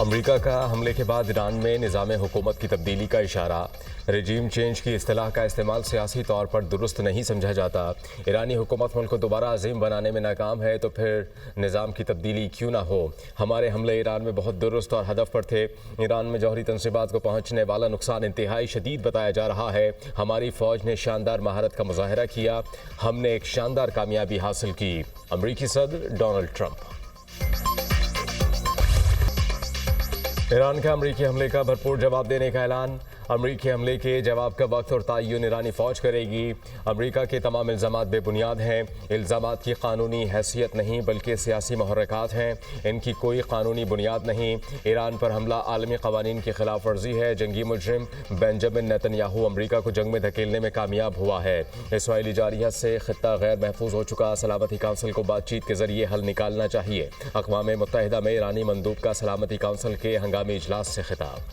امریکہ کا حملے کے بعد ایران میں نظام حکومت کی تبدیلی کا اشارہ۔ رجیم چینج کی اصطلاح کا استعمال سیاسی طور پر درست نہیں سمجھا جاتا۔ ایرانی حکومت ملک کو دوبارہ عظیم بنانے میں ناکام ہے تو پھر نظام کی تبدیلی کیوں نہ ہو۔ ہمارے حملے ایران میں بہت درست اور ہدف پر تھے۔ ایران میں جوہری تنصیبات کو پہنچنے والا نقصان انتہائی شدید بتایا جا رہا ہے۔ ہماری فوج نے شاندار مہارت کا مظاہرہ کیا۔ ہم نے ایک شاندار کامیابی حاصل کی۔ امریکی صدر ڈونلڈ ٹرمپ۔ ایران کا امریکی حملے کا بھرپور جواب دینے کا اعلان۔ امریکی حملے کے جواب کا وقت اور تعین ایرانی فوج کرے گی۔ امریکہ کے تمام الزامات بے بنیاد ہیں۔ الزامات کی قانونی حیثیت نہیں بلکہ سیاسی محرکات ہیں۔ ان کی کوئی قانونی بنیاد نہیں۔ ایران پر حملہ عالمی قوانین کی خلاف ورزی ہے۔ جنگی مجرم بنجامن نیتن یاہو امریکہ کو جنگ میں دھکیلنے میں کامیاب ہوا ہے۔ اسرائیلی جارحیت سے خطہ غیر محفوظ ہو چکا۔ سلامتی کونسل کو بات چیت کے ذریعے حل نکالنا چاہیے۔ اقوام متحدہ میں ایرانی مندوب کا سلامتی کونسل کے ہنگامی اجلاس سے خطاب۔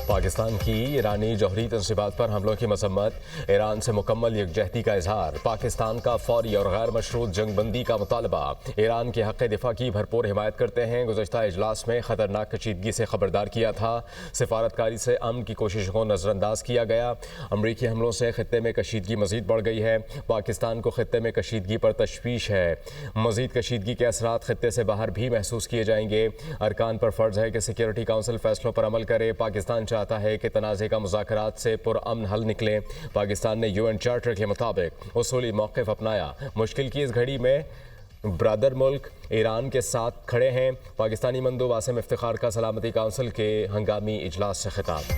پاکستان کی ایرانی جوہری تنصیبات پر حملوں کی مذمت۔ ایران سے مکمل یکجہتی کا اظہار۔ پاکستان کا فوری اور غیر مشروط جنگ بندی کا مطالبہ۔ ایران کے حق دفاع کی بھرپور حمایت کرتے ہیں۔ گزشتہ اجلاس میں خطرناک کشیدگی سے خبردار کیا تھا۔ سفارتکاری سے امن کی کوششوں کو نظر انداز کیا گیا۔ امریکی حملوں سے خطے میں کشیدگی مزید بڑھ گئی ہے۔ پاکستان کو خطے میں کشیدگی پر تشویش ہے۔ مزید کشیدگی کے اثرات خطے سے باہر بھی محسوس کیے جائیں گے۔ ارکان پر فرض ہے کہ سیکورٹی کونسل فیصلوں پر عمل کرے۔ پاکستان چاہتا ہے کہ تنازع کا مذاکرات سے پرامن حل نکلے۔ پاکستان نے UN چارٹر کے مطابق اصولی موقف اپنایا۔ مشکل کی اس گھڑی میں برادر ملک ایران کے ساتھ کھڑے ہیں۔ پاکستانی مندوب عاصم افتخار کا سلامتی کونسل کے ہنگامی اجلاس سے خطاب۔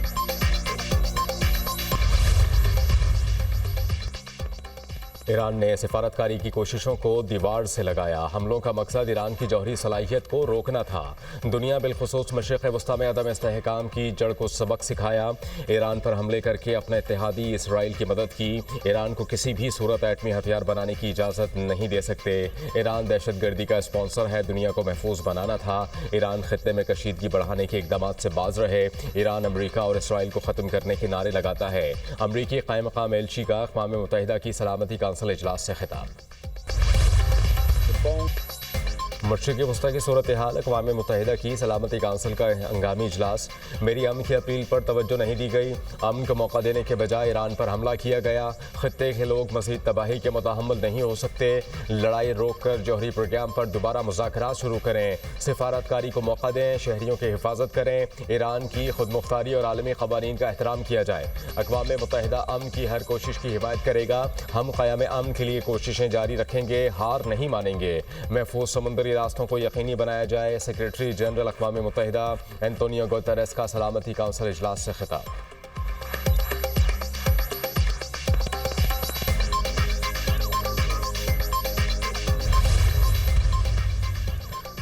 ایران نے سفارتکاری کی کوششوں کو دیوار سے لگایا۔ حملوں کا مقصد ایران کی جوہری صلاحیت کو روکنا تھا۔ دنیا بالخصوص مشرق وسطیٰ میں عدم استحکام کی جڑ کو سبق سکھایا۔ ایران پر حملے کر کے اپنے اتحادی اسرائیل کی مدد کی۔ ایران کو کسی بھی صورت ایٹمی ہتھیار بنانے کی اجازت نہیں دے سکتے۔ ایران دہشت گردی کا اسپانسر ہے۔ دنیا کو محفوظ بنانا تھا۔ ایران خطے میں کشیدگی بڑھانے کے اقدامات سے باز رہے۔ ایران امریکہ اور اسرائیل کو ختم کرنے کے نعرے لگاتا ہے۔ امریکی قائم مقام ایلچی کا اقوام متحدہ کی سلامتی کونسل اجلاس سے خطاب۔ مشرق وسطیٰ کی صورتحال۔ اقوام متحدہ کی سلامتی کونسل کا ہنگامی اجلاس۔ میری امن کی اپیل پر توجہ نہیں دی گئی۔ امن کو موقع دینے کے بجائے ایران پر حملہ کیا گیا۔ خطے کے لوگ مزید تباہی کے متحمل نہیں ہو سکتے۔ لڑائی روک کر جوہری پروگرام پر دوبارہ مذاکرات شروع کریں۔ سفارتکاری کو موقع دیں۔ شہریوں کی حفاظت کریں۔ ایران کی خود مختاری اور عالمی قوانین کا احترام کیا جائے۔ اقوام متحدہ امن کی ہر کوشش کی حمایت کرے گا۔ ہم قیام امن کے لیے کوششیں جاری رکھیں گے۔ ہار نہیں مانیں گے۔ محفوظ سمندری راستوں کو یقینی بنایا جائے۔ سیکریٹری جنرل اقوام متحدہ اینٹونیو گوتریس کا سلامتی کونسل اجلاس سے خطاب۔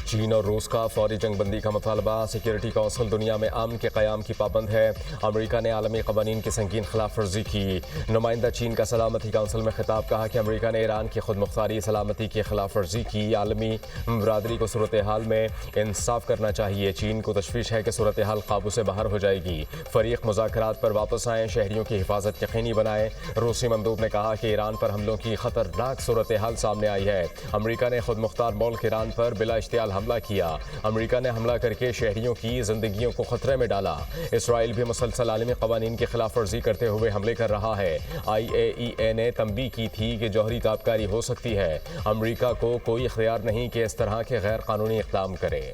چین اور روس کا فوری جنگ بندی کا مطالبہ۔ سیکورٹی کونسل دنیا میں امن کے قیام کی پابند ہے۔ امریکہ نے عالمی قوانین کی سنگین خلاف ورزی کی۔ نمائندہ چین کا سلامتی کونسل میں خطاب۔ کہا کہ امریکہ نے ایران کی خود مختاری سلامتی کی خلاف ورزی کی۔ عالمی برادری کو صورتحال میں انصاف کرنا چاہیے۔ چین کو تشویش ہے کہ صورتحال قابو سے باہر ہو جائے گی۔ فریق مذاکرات پر واپس آئیں۔ شہریوں کی حفاظت یقینی بنائیں۔ روسی مندوب نے کہا کہ ایران پر حملوں کی خطرناک صورتحال سامنے آئی ہے۔ امریکہ نے خود مختار ملک ایران پر بلا اشتعال حملہ کیا۔ امریکہ نے حملہ کر کے شہریوں کی زندگیوں کو خطرے میں ڈالا۔ اسرائیل بھی مسلسل عالمی قوانین کی خلاف ورزی کرتے ہوئے حملے کر رہا ہے۔ IAEA نے تنبیہ کی تھی کہ جوہری تابکاری ہو سکتی ہے۔ امریکہ کو کوئی اختیار نہیں کہ اس طرح کے غیر قانونی اقدام کرے۔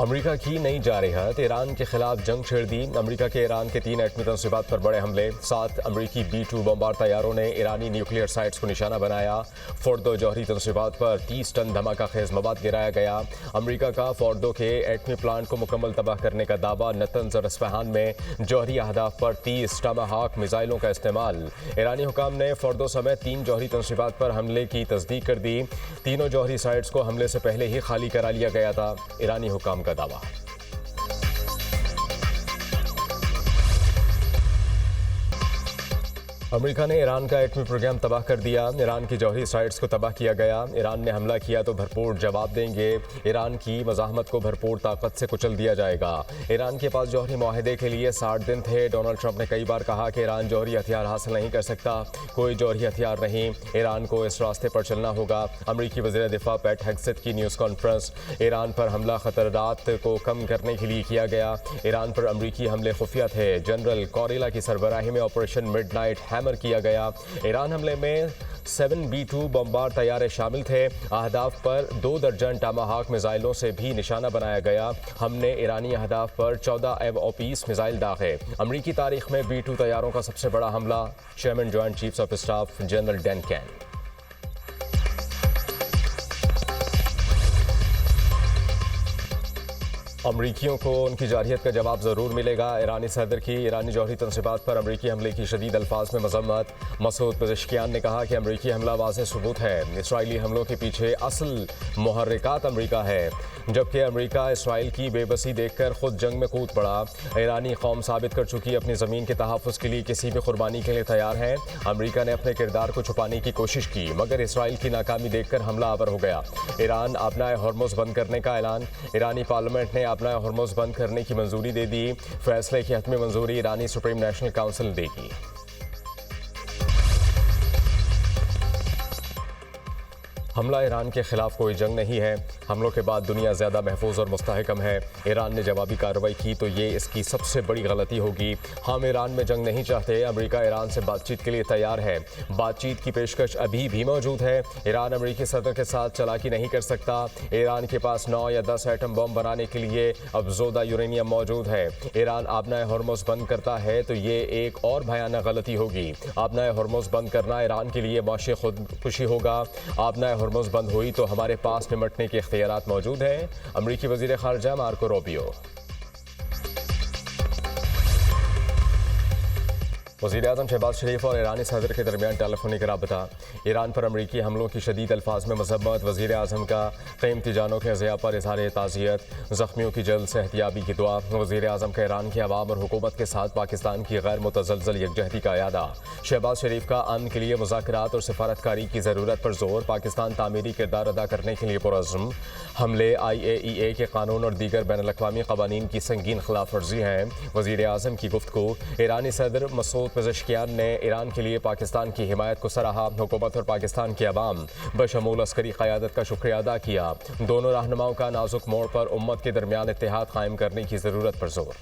امریکہ کی نئی جارحیت۔ ایران کے خلاف جنگ چھیڑ دی۔ امریکہ کے ایران کے 3 ایٹمی تنصیبات پر بڑے حملے۔ 7 امریکی B-2 بمبار طیاروں نے ایرانی نیوکلیئر سائٹس کو نشانہ بنایا۔ فورڈو جوہری تنصیبات پر 30 ٹن دھماکہ خیز مواد گرایا گیا۔ امریکہ کا فورڈو کے ایٹمی پلانٹ کو مکمل تباہ کرنے کا دعویٰ۔ نتنز اور اصفہان میں جوہری اہداف پر 30 ٹاماہاک میزائلوں کا استعمال۔ ایرانی حکام نے فورڈو سمیت 3 جوہری تنصیبات پر حملے کی تصدیق کر دی۔ تینوں جوہری سائٹس کو حملے سے پہلے ہی خالی کرا لیا گیا تھا۔ ایرانی حکام کا دعویٰ۔ امریکہ نے ایران کا ایٹمی پروگرام تباہ کر دیا، ایران کی جوہری سائٹس کو تباہ کیا گیا، ایران نے حملہ کیا تو بھرپور جواب دیں گے، ایران کی مزاحمت کو بھرپور طاقت سے کچل دیا جائے گا۔ ایران کے پاس جوہری معاہدے کے لیے 60 دن تھے۔ ڈونلڈ ٹرمپ نے کئی بار کہا کہ ایران جوہری ہتھیار حاصل نہیں کر سکتا، کوئی جوہری ہتھیار نہیں، ایران کو اس راستے پر چلنا ہوگا۔ امریکی وزیر دفاع پیٹ ہگسٹ کی نیوز کانفرنس، ایران پر حملہ خطرات کو کم کرنے کے لیے کیا گیا، ایران پر امریکی حملے خفیہ تھے، جنرل کوریلا کی سربراہی میں آپریشن مڈ نائٹ ہیمر کیا گیا۔ ایران حملے میں 7B-2 بمبار طیارے شامل تھے، اہداف پر 2 درجن ٹاماہاک میزائلوں سے بھی نشانہ بنایا گیا، ہم نے ایرانی اہداف پر 14 AWACS میزائل داغے۔ امریکی تاریخ میں B-2 طیاروں کا سب سے بڑا حملہ، chairman joint chiefs of staff general Dan Caine. امریکیوں کو ان کی جارحیت کا جواب ضرور ملے گا، ایرانی صدر کی ایرانی جوہری تنصیبات پر امریکی حملے کی شدید الفاظ میں مذمت۔ مسعود پزشکیان نے کہا کہ امریکی حملہ واضح ثبوت ہے، اسرائیلی حملوں کے پیچھے اصل محرکات امریکہ ہے، جبکہ امریکہ اسرائیل کی بے بسی دیکھ کر خود جنگ میں کود پڑا۔ ایرانی قوم ثابت کر چکی اپنی زمین کے تحفظ کے لیے کسی بھی قربانی کے لیے تیار ہے۔ امریکہ نے اپنے کردار کو چھپانے کی کوشش کی مگر اسرائیل کی ناکامی دیکھ کر حملہ آور ہو گیا۔ ایران آبنائے ہرمز بند کرنے کا اعلان، ایرانی پارلیمنٹ نے آبنائے ہرمز بند کرنے کی منظوری دے دی، فیصلے کی حتمی منظوری ایرانی سپریم نیشنل کونسل دے گی۔ حملہ ایران کے خلاف کوئی جنگ نہیں ہے، حملوں کے بعد دنیا زیادہ محفوظ اور مستحکم ہے، ایران نے جوابی کارروائی کی تو یہ اس کی سب سے بڑی غلطی ہوگی۔ ہم ایران میں جنگ نہیں چاہتے، امریکہ ایران سے بات چیت کے لیے تیار ہے، بات چیت کی پیشکش ابھی بھی موجود ہے، ایران امریکی صدر کے ساتھ چالاکی نہیں کر سکتا، ایران کے پاس 9 یا 10 ایٹم بم بنانے کے لیے افزودہ یورینیم موجود ہے، ایران آبنائے ہرمز بند کرتا ہے تو یہ ایک اور بھیانک غلطی ہوگی، آبنائے ہرمز بند کرنا ایران کے لیے معاشی خودکشی ہوگا، آبنائے ہرمز بند ہوئی تو ہمارے پاس نمٹنے کے اختیارات موجود ہیں، امریکی وزیر خارجہ مارکو روبیو۔ وزیراعظم شہباز شریف اور ایرانی صدر کے درمیان ٹیلی فونک رابطہ، ایران پر امریکی حملوں کی شدید الفاظ میں مذمت، وزیر اعظم کا قیمتی جانوں کے ضیاع پر اظہار تعزیت، زخمیوں کی جلد صحتیابی کی دعا، وزیر اعظم کا ایران کے عوام اور حکومت کے ساتھ پاکستان کی غیر متزلزل یکجہتی کا اعادہ، شہباز شریف کا امن کے لیے مذاکرات اور سفارتکاری کی ضرورت پر زور، پاکستان تعمیری کردار ادا کرنے کے لیے پرعزم، حملے IAEA کے قانون اور دیگر بین الاقوامی قوانین کی سنگین خلاف ورزی ہیں، وزیر اعظم کی گفتگو، ایرانی صدر مسعود پزشکیان نے ایران کے لیے پاکستان کی حمایت کو سراہا، حکومت اور پاکستان کے عوام بشمول عسکری قیادت کا شکریہ ادا کیا، دونوں رہنماؤں کا نازک موڑ پر امت کے درمیان اتحاد قائم کرنے کی ضرورت پر زور۔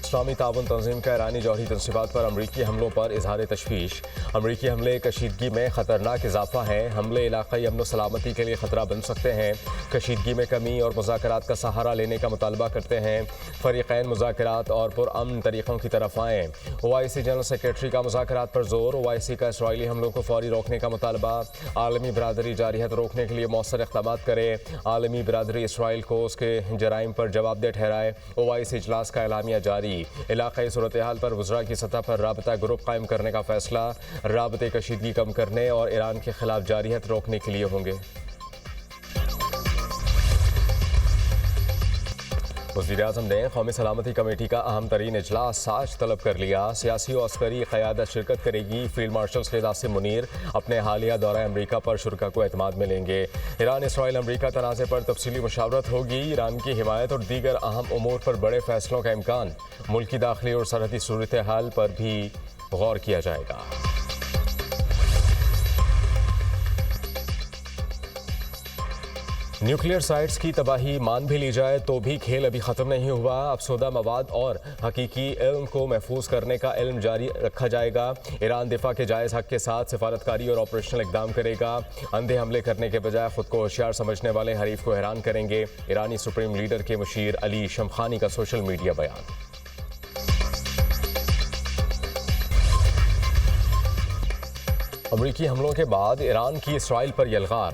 اسلامی تعاون تنظیم کا ایرانی جوہری تنصیبات پر امریکی حملوں پر اظہار تشویش، امریکی حملے کشیدگی میں خطرناک اضافہ ہیں، حملے علاقائی امن و سلامتی کے لیے خطرہ بن سکتے ہیں، کشیدگی میں کمی اور مذاکرات کا سہارا لینے کا مطالبہ کرتے ہیں، فریقین مذاکرات اور پرامن طریقوں کی طرف آئیں، OIC جنرل سیکریٹری کا مذاکرات پر زور، OIC کا اسرائیلی حملوں کو فوری روکنے کا مطالبہ، عالمی برادری جارحیت روکنے کے لیے مؤثر اقدامات کرے، عالمی برادری اسرائیل کو اس کے جرائم پر جواب دہ ٹھہرائے، OIC اجلاس کا اعلامیہ جاری، علاقائی صورتحال پر وزراء کی سطح پر رابطہ گروپ قائم کرنے کا فیصلہ، رابطے کشیدگی کم کرنے اور ایران کے خلاف جارحیت روکنے کے لیے ہوں گے۔ وزیراعظم نے قومی سلامتی کمیٹی کا اہم ترین اجلاس آج طلب کر لیا، سیاسی و عسکری قیادت شرکت کرے گی، فیلڈ مارشل سید عاصم منیر اپنے حالیہ دورہ امریکہ پر شرکاء کو اعتماد میں لیں گے، ایران اسرائیل امریکہ تنازع پر تفصیلی مشاورت ہوگی، ایران کی حمایت اور دیگر اہم امور پر بڑے فیصلوں کا امکان، ملکی داخلی اور سرحدی صورتحال پر بھی غور کیا جائے گا۔ نیوکلیئر سائٹس کی تباہی مان بھی لی جائے تو بھی کھیل ابھی ختم نہیں ہوا، افسودہ مواد اور حقیقی علم کو محفوظ کرنے کا علم جاری رکھا جائے گا، ایران دفاع کے جائز حق کے ساتھ سفارتکاری اور آپریشنل اقدام کرے گا، اندھے حملے کرنے کے بجائے خود کو ہوشیار سمجھنے والے حریف کو حیران کریں گے، ایرانی سپریم لیڈر کے مشیر علی شمخانی کا سوشل میڈیا بیان۔ امریکی حملوں کے بعد ایران کی اسرائیل پر یلغار،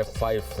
F-5